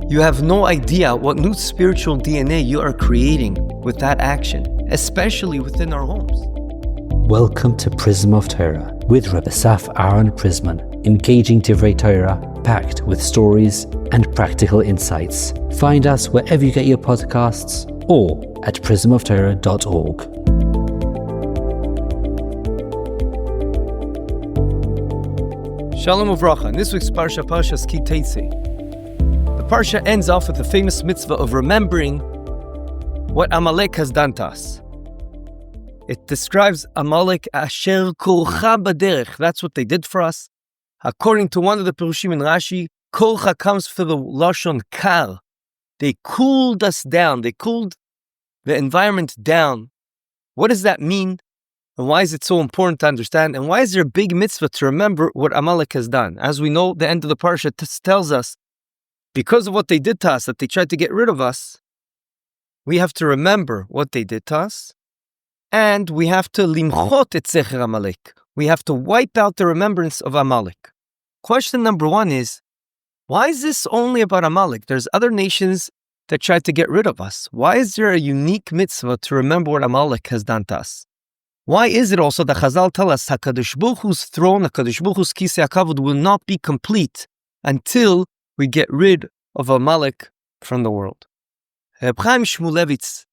You have no idea what new spiritual DNA you are creating with that action, especially within our homes. Welcome to Prism of Torah with Rebbe Saf Aaron Prisman, engaging Divrei Torah, packed with stories and practical insights. Find us wherever you get your podcasts or at prismoftorah.org. Shalom uvracha. In this week's Parsha, Parshas Ki Tetzay, the Parsha ends off with the famous mitzvah of remembering what Amalek has done to us. It describes Amalek asher kolcha baderech. That's what they did for us. According to one of the Perushim in Rashi, kolcha comes from the lashon kar. They cooled us down. They cooled the environment down. What does that mean? And why is it so important to understand? And why is there a big mitzvah to remember what Amalek has done? As we know, the end of the Parsha tells us, because of what they did to us, that they tried to get rid of us, we have to remember what they did to us, and we have to limchot et zecher Amalek. We have to wipe out the remembrance of Amalek. Question number one is, why is this only about Amalek? There's other nations that tried to get rid of us. Why is there a unique mitzvah to remember what Amalek has done to us? Why is it also that Chazal tell us HaKadosh Baruch Hu's throne, HaKadosh Baruch Hu's kisei hakavod will not be complete until we get rid of Amalek from the world? Chaim Shmulevitz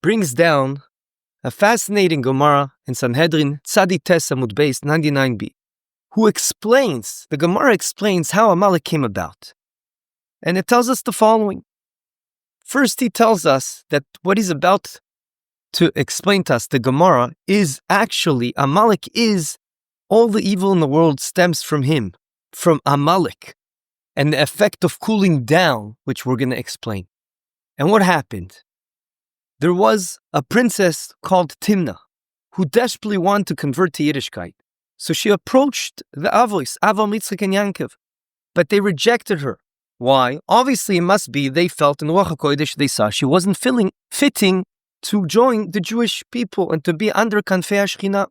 brings down a fascinating Gemara in Sanhedrin, Tzadi Tes Amud Beis 99b, the Gemara explains how Amalek came about. And it tells us the following. First, he tells us that what he's about to explain to us, the Gemara, is actually, Amalek is, all the evil in the world stems from him, from Amalek, and the effect of cooling down, which we're going to explain. And what happened? There was a princess called Timnah, who desperately wanted to convert to Yiddishkeit. So she approached the Avos, Avraham, Yitzchak, and Yankov, but they rejected her. Why? Obviously, it must be they felt in Ruach HaKodesh, they saw she wasn't fitting to join the Jewish people and to be under Kanfei HaShechina.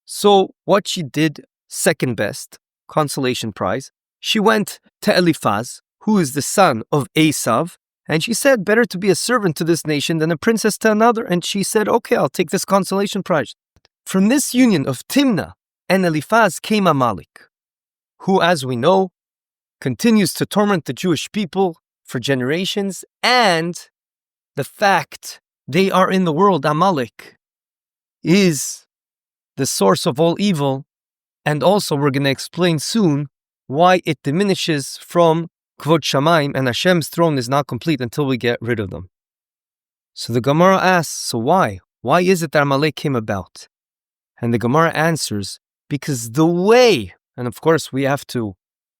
So what she did, second best, consolation prize, she went to Eliphaz, who is the son of Esav, and she said, better to be a servant to this nation than a princess to another. And she said, okay, I'll take this consolation prize. From this union of Timnah and Eliphaz came Amalek, who, as we know, continues to torment the Jewish people for generations, and the fact they are in the world, Amalek, is the source of all evil, and also we're going to explain soon why it diminishes from Kvod Shamayim, and Hashem's throne is not complete until we get rid of them. So the Gemara asks, so why? Why is it that Amalek came about? And the Gemara answers, because the way, and of course we have to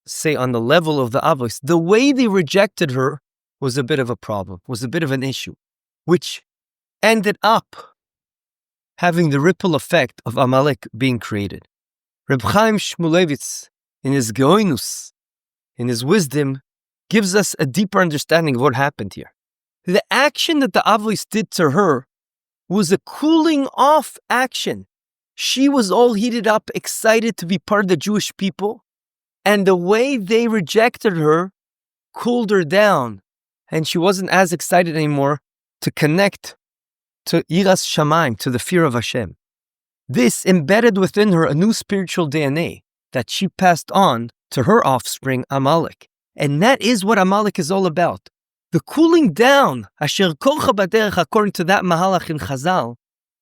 say on the level of the Avos, the way they rejected her was a bit of a problem, was a bit of an issue, which ended up having the ripple effect of Amalek being created. Reb Chaim Shmulevitz, in his Geoinus, in his wisdom, gives us a deeper understanding of what happened here. The action that the Avos did to her was a cooling off action. She was all heated up, excited to be part of the Jewish people, and the way they rejected her cooled her down, and she wasn't as excited anymore to connect to Yiras Shamayim, to the fear of Hashem. This embedded within her a new spiritual DNA that she passed on to her offspring, Amalek. And that is what Amalek is all about. The cooling down, asher kolcha baderech, according to that mahalach in Chazal,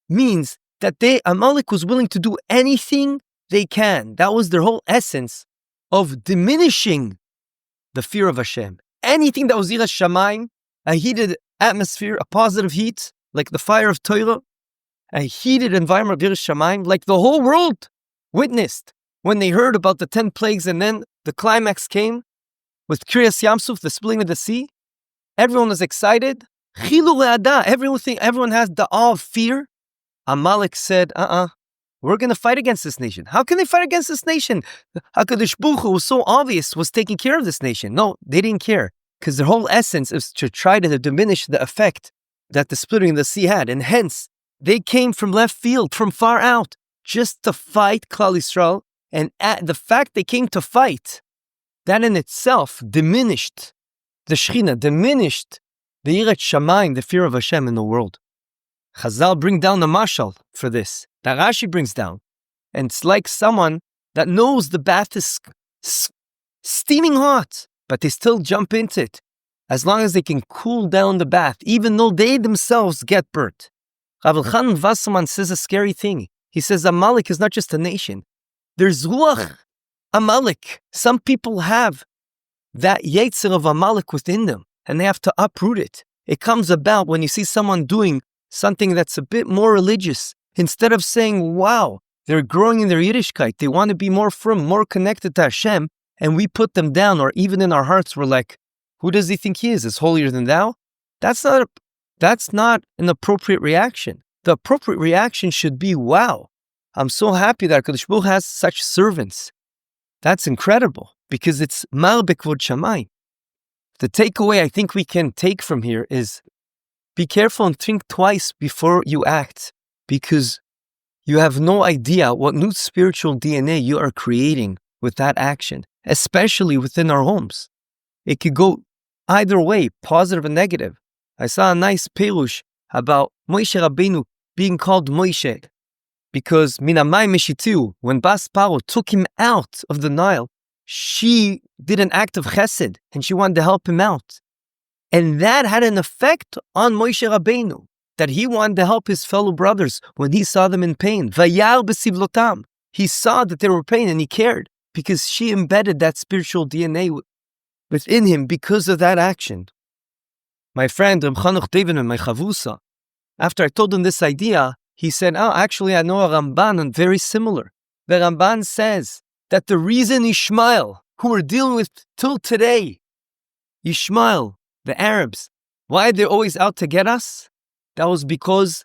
means that Amalek was willing to do anything they can. That was their whole essence of diminishing the fear of Hashem. Anything that was Yiras Shamayim, a heated atmosphere, a positive heat, like the fire of Torah, a heated environment of Yiras Shamayim, like the whole world witnessed when they heard about the 10 plagues, and then the climax came with Kriyas Yamsuf, the splitting of the sea. Everyone was excited. Chilu le'ada, everyone has the awe of fear. Amalek said, we're going to fight against this nation. How can they fight against this nation? HaKadosh Baruch Hu was so obvious, was taking care of this nation. No, they didn't care, because their whole essence is to try to diminish the effect that the splitting of the sea had. And hence, they came from left field, from far out, just to fight Klal Yisrael. And the fact they came to fight, that in itself diminished the Shechina, diminished the Yirat Shamayim, the fear of Hashem in the world. Chazal bring down the mashal for this, that Rashi brings down. And it's like someone that knows the bath is steaming hot, but they still jump into it, as long as they can cool down the bath, even though they themselves get burnt. Rav Elchanan Wasserman says a scary thing. He says Amalek is not just a nation. There's Ruach Amalek. Some people have that Yetzer of Amalek within them, and they have to uproot it. It comes about when you see someone doing something that's a bit more religious. Instead of saying, wow, they're growing in their Yiddishkeit, they want to be more firm, more connected to Hashem, and we put them down, or even in our hearts, we're like, who does he think he is holier than thou? That's not an appropriate reaction. The appropriate reaction should be, wow, I'm so happy that HaKadosh Baruch Hu has such servants. That's incredible, because it's Mar Bekvod Shamayim. The takeaway I think we can take from here is, be careful and think twice before you act, because you have no idea what new spiritual DNA you are creating with that action, especially within our homes. It could go either way, positive and negative. I saw a nice perush about Moshe Rabbeinu being called Moshe, because Minamai Meshitiu, when Bas Paro took him out of the Nile, she did an act of chesed, and she wanted to help him out. And that had an effect on Moshe Rabbeinu, that he wanted to help his fellow brothers when he saw them in pain. Vayar b'sivlotam. He saw that they were in pain and he cared, because she embedded that spiritual DNA within him because of that action. My friend, Reb Chanuch David, my Chavusa, after I told him this idea, he said, oh, actually I know a Ramban and very similar. The Ramban says that the reason Ishmael, who we're dealing with till today, Ishmael, the Arabs, why they're always out to get us? That was because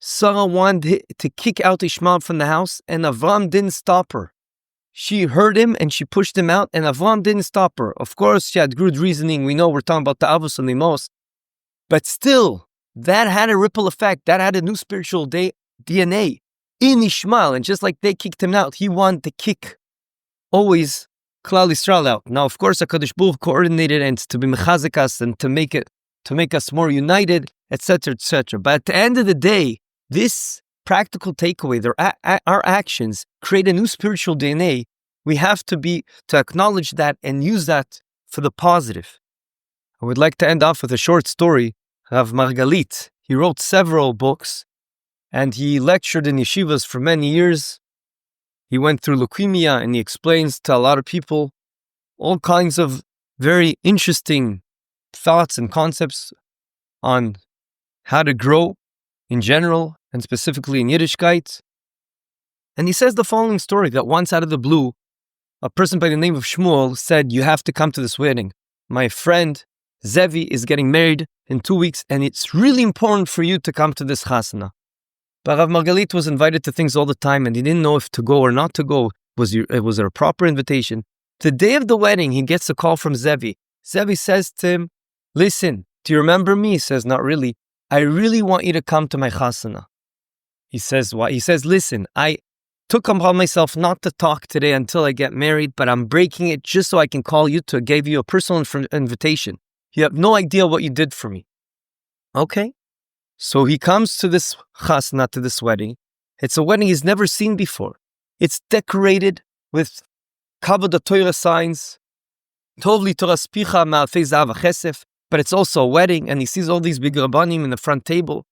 Sarah wanted to kick out Ishmael from the house, and Avram didn't stop her. She heard him and she pushed him out, and Avram didn't stop her. Of course, she had good reasoning. We know we're talking about the Avos and the Amos. But still, that had a ripple effect. That had a new spiritual DNA in Ishmael. And just like they kicked him out, he wanted to kick always Klal Yisrael out. Now, of course, HaKadosh Baruch Hu coordinated and to be mechazik us and to make us more united, etc., etc. But at the end of the day, this practical takeaway, our actions create a new spiritual DNA. We have to acknowledge that and use that for the positive. I would like to end off with a short story. Rav Margalit, he wrote several books, and he lectured in yeshivas for many years. He went through leukemia, and he explains to a lot of people all kinds of very interesting thoughts and concepts on how to grow in general, and specifically in Yiddishkeit. And he says the following story, that once out of the blue, a person by the name of Shmuel said, you have to come to this wedding. My friend Zevi is getting married in 2 weeks, and it's really important for you to come to this chasana. But Rav Margalit was invited to things all the time, and he didn't know if to go or not to go. Was there a proper invitation? The day of the wedding, he gets a call from Zevi. Zevi says to him, listen, do you remember me? He says, not really. I really want you to come to my chasana. He says, why? He says, listen, I took upon myself not to talk today until I get married, but I'm breaking it just so I can call you to give you a personal invitation. You have no idea what you did for me. Okay. So he comes to this chasana, to this wedding. It's a wedding he's never seen before. It's decorated with kavod Torah signs, tov li Torah spicha ma'alfei zahav chesef, but it's also a wedding, and he sees all these big rabbanim in the front table.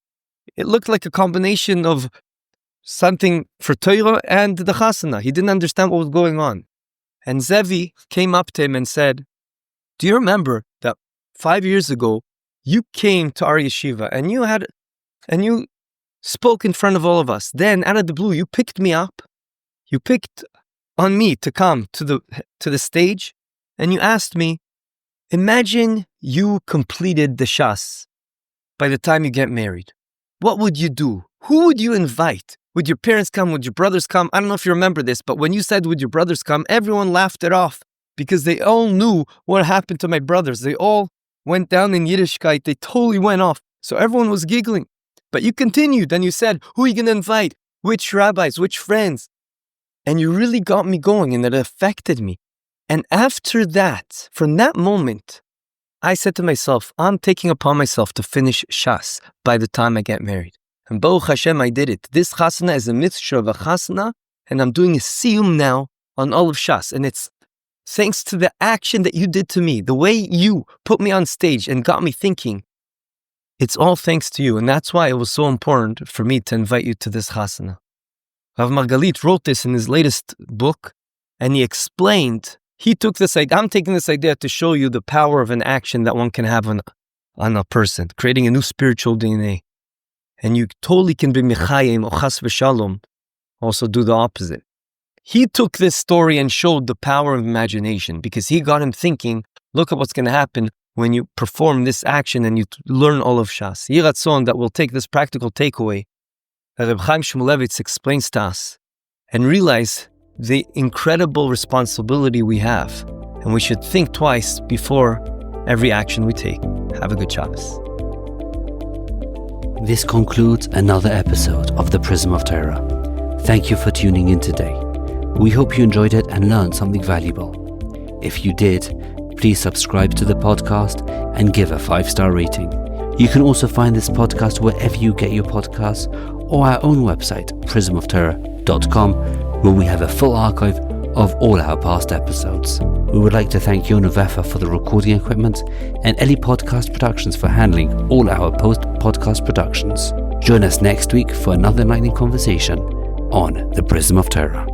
It looked like a combination of something for Torah and the chasana. He didn't understand what was going on. And Zevi came up to him and said, do you remember that 5 years ago, you came to our yeshiva and you spoke in front of all of us. Then, out of the blue, you picked me up. You picked on me to come to the stage, and you asked me, imagine you completed the shas by the time you get married. What would you do? Who would you invite? Would your parents come? Would your brothers come? I don't know if you remember this, but when you said, would your brothers come, everyone laughed it off because they all knew what happened to my brothers. They all went down in Yiddishkeit. They totally went off. So everyone was giggling. But you continued and you said, who are you going to invite? Which rabbis? Which friends? And you really got me going, and it affected me. And after that, from that moment, I said to myself, I'm taking upon myself to finish Shas by the time I get married. And Baruch Hashem, I did it. This chasana is a mitzvah of a chasana, and I'm doing a siyum now on all of Shas. And it's thanks to the action that you did to me, the way you put me on stage and got me thinking. It's all thanks to you. And that's why it was so important for me to invite you to this chasana. Rav Margalit wrote this in his latest book, and he explained, he took this idea, I'm taking this idea to show you the power of an action that one can have on a person, creating a new spiritual DNA. And you totally can be mechayim or chas v'shalom, also do the opposite. He took this story and showed the power of imagination, because he got him thinking, look at what's going to happen when you perform this action and you learn all of Shas. Yiratzon that will take this practical takeaway that Reb Chaim Shmulevitz explains to us and realize the incredible responsibility we have. And we should think twice before every action we take. Have a good Shabbos. This concludes another episode of the Prism of Torah. Thank you for tuning in today. We hope you enjoyed it and learned something valuable. If you did, please subscribe to the podcast and give a 5-star rating. You can also find this podcast wherever you get your podcasts or our own website, prismoftorah.com, where we have a full archive of all our past episodes. We would like to thank Yona Vefa for the recording equipment and Eli Podcast Productions for handling all our post-podcast productions. Join us next week for another enlightening conversation on the Prism of Torah.